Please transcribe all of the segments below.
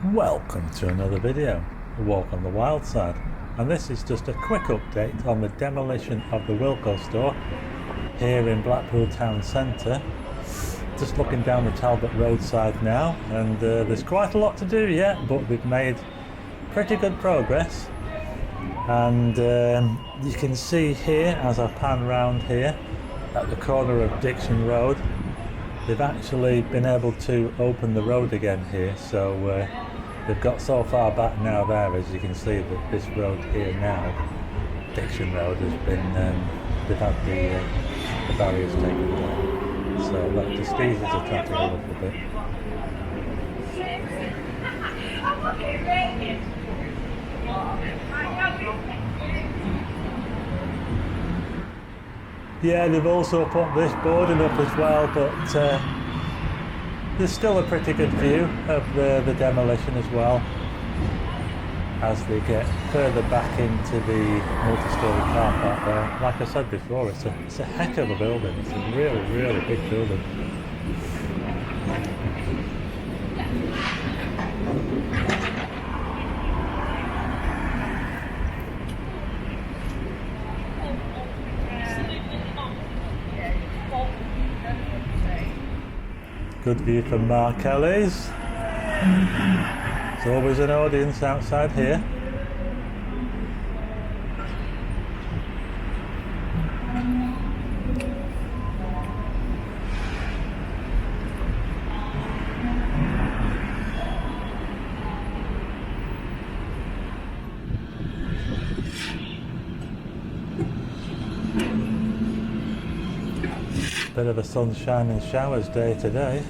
Welcome to another video, A Walk on the Wild Side, and this is just a quick update on the demolition of the Wilko store here in Blackpool town centre. Just looking down the Talbot roadside now, and there's quite a lot to do yet, but we've made pretty good progress. And you can see here, as I pan round here, at the corner of Dixon Road, they've actually been able to open the road again here, so they've got so far back now there, as you can see, that this road here now, Dixon Road, has been, they've had the barriers taken down. So that just eases the traffic a little bit. Yeah, they've also put this boarding up as well, but there's still a pretty good view of the demolition as well as they get further back into the multi-storey car park there. Like I said before, it's a heck of a building. It's a really, really big building. Good view from Mark Kelly's. There's always an audience outside here. Bit of a sunshine and showers day today.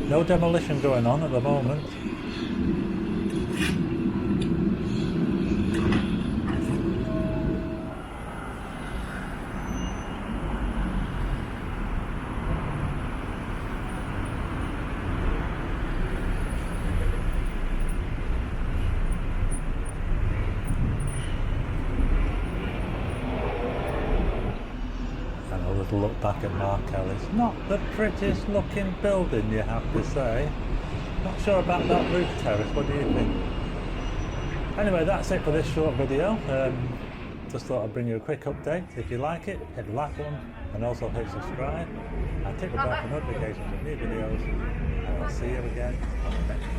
No demolition going on at the moment. Look back at Mark Kelly's. Not the prettiest looking building, you have to say. Not sure about that roof terrace, what do you think? Anyway, that's it for this short video. Just thought I'd bring you a quick update. If you like it, hit the like button and also hit subscribe and tick the bell for notifications of new videos, and I'll see you again on the next